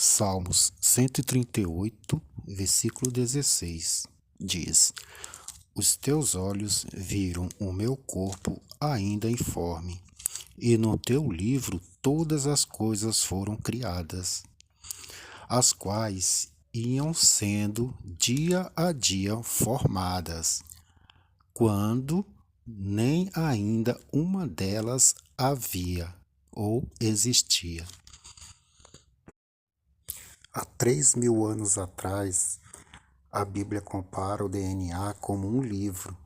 Salmos 138, versículo 16, diz: Os teus olhos viram o meu corpo ainda informe, e no teu livro todas as coisas foram criadas, as quais iam sendo dia a dia formadas, quando nem ainda uma delas havia ou existia. Há 3.000 anos atrás, a Bíblia compara o DNA como um livro.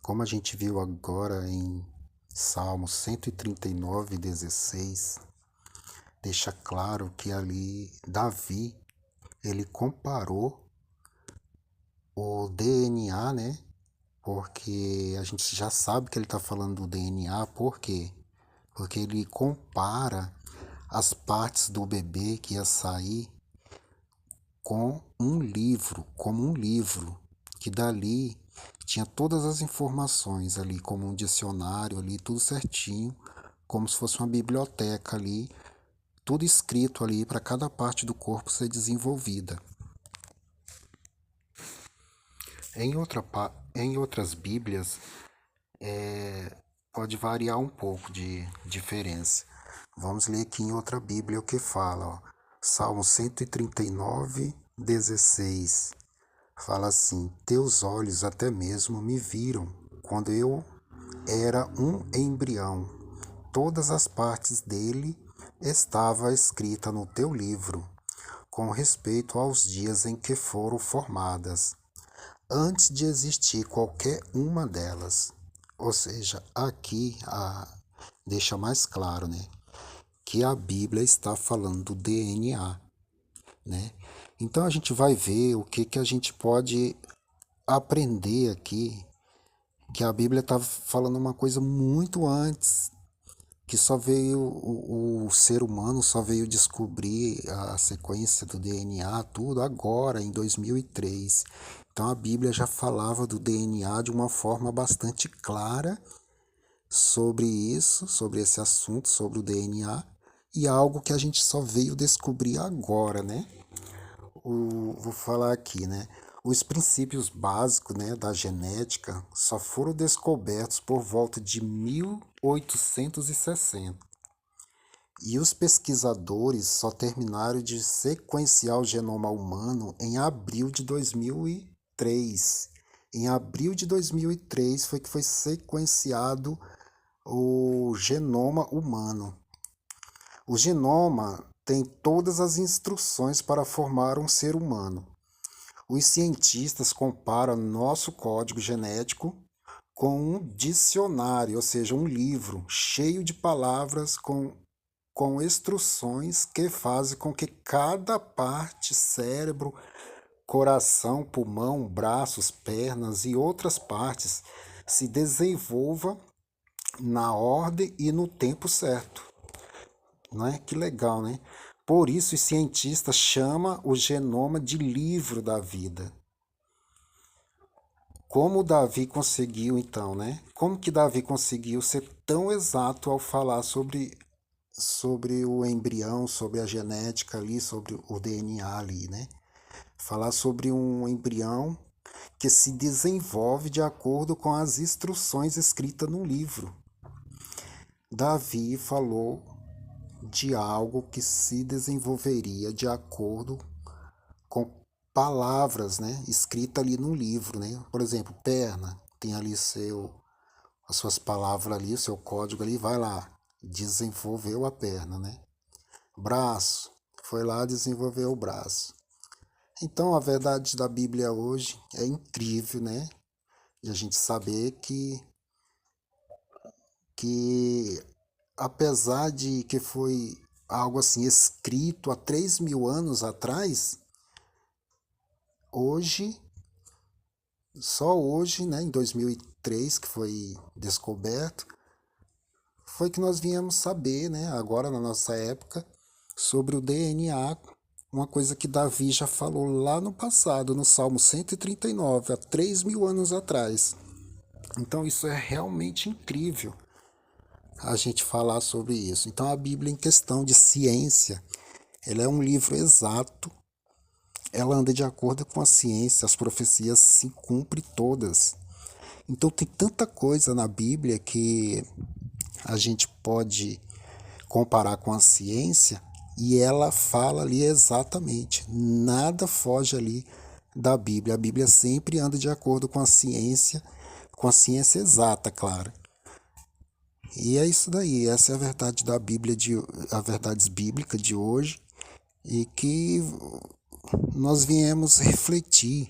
Como a gente viu agora em Salmo 139, 16, deixa claro que ali Davi, ele comparou o DNA, né? Porque a gente já sabe que ele está falando do DNA, por quê? Porque ele compara as partes do bebê que ia sair com um livro, como um livro, que dali tinha todas as informações ali, como um dicionário ali, tudo certinho, como se fosse uma biblioteca ali, tudo escrito ali para cada parte do corpo ser desenvolvida. Em outras Bíblias, pode variar um pouco de diferença. Vamos ler aqui em outra Bíblia o que fala, ó. Salmo 139, 16. Fala assim: Teus olhos até mesmo me viram quando eu era um embrião. Todas as partes dele estava escrita no teu livro, com respeito aos dias em que foram formadas, antes de existir qualquer uma delas. Ou seja, aqui deixa mais claro, né, que a Bíblia está falando do DNA, né? Então a gente vai ver o que a gente pode aprender aqui, que a Bíblia está falando uma coisa muito antes, que só veio o ser humano só veio descobrir a sequência do DNA, tudo agora, em 2003. Então a Bíblia já falava do DNA de uma forma bastante clara sobre isso, sobre esse assunto, sobre o DNA, e algo que a gente só veio descobrir agora, né? Vou falar aqui, né? Os princípios básicos, né, da genética só foram descobertos por volta de 1860. E os pesquisadores só terminaram de sequenciar o genoma humano em abril de 2003. Em abril de 2003 foi que foi sequenciado o genoma humano. O genoma tem todas as instruções para formar um ser humano. Os cientistas comparam nosso código genético com um dicionário, ou seja, um livro cheio de palavras com instruções que fazem com que cada parte, cérebro, coração, pulmão, braços, pernas e outras partes se desenvolva na ordem e no tempo certo. Não é? Que legal, né? Por isso os cientistas chamam o genoma de livro da vida. Como Davi conseguiu então, né? Como que Davi conseguiu ser tão exato ao falar sobre o embrião, sobre a genética ali, sobre o DNA ali, né? Falar sobre um embrião que se desenvolve de acordo com as instruções escritas no livro. Davi falou de algo que se desenvolveria de acordo com palavras, né, escritas ali no livro, né? Por exemplo, perna, tem ali as suas palavras ali, o seu código ali, vai lá, desenvolveu a perna, né? Braço, foi lá, desenvolveu o braço. Então, a verdade da Bíblia hoje é incrível, né? De a gente saber que apesar de que foi algo assim escrito há 3.000 anos atrás, hoje, só hoje, né, em 2003, que foi descoberto, foi que nós viemos saber, né, agora na nossa época, sobre o DNA, uma coisa que Davi já falou lá no passado, no Salmo 139, há 3.000 anos atrás. Então isso é realmente incrível a gente falar sobre isso. Então a Bíblia, em questão de ciência, Ela é um livro exato, ela anda de acordo com a ciência, as profecias se cumprem todas. Então tem tanta coisa na Bíblia que a gente pode comparar com a ciência e ela fala ali exatamente. Nada foge ali da Bíblia. A Bíblia sempre anda de acordo com a ciência exata, claro. E é isso daí, essa é a verdade da Bíblia, a verdade bíblica de hoje, e que nós viemos refletir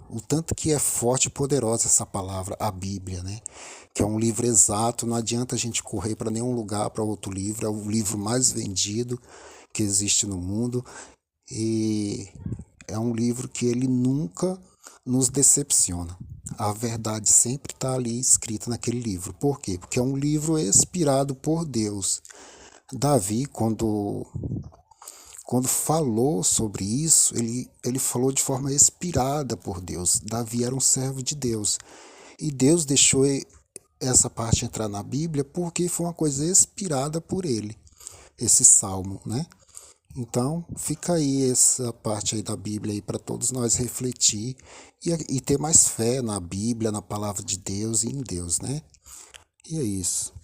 o tanto que é forte e poderosa essa palavra, a Bíblia, né? Que é um livro exato, não adianta a gente correr para nenhum lugar, para outro livro, é o livro mais vendido que existe no mundo e é um livro que ele nunca nos decepciona. A verdade sempre está ali escrita naquele livro. Por quê? Porque é um livro inspirado por Deus. Davi, quando falou sobre isso, ele falou de forma inspirada por Deus. Davi era um servo de Deus. E Deus deixou essa parte entrar na Bíblia porque foi uma coisa inspirada por ele, esse salmo, né? Então, fica aí essa parte aí da Bíblia aí para todos nós refletir e ter mais fé na Bíblia, na palavra de Deus e em Deus, né? E é isso.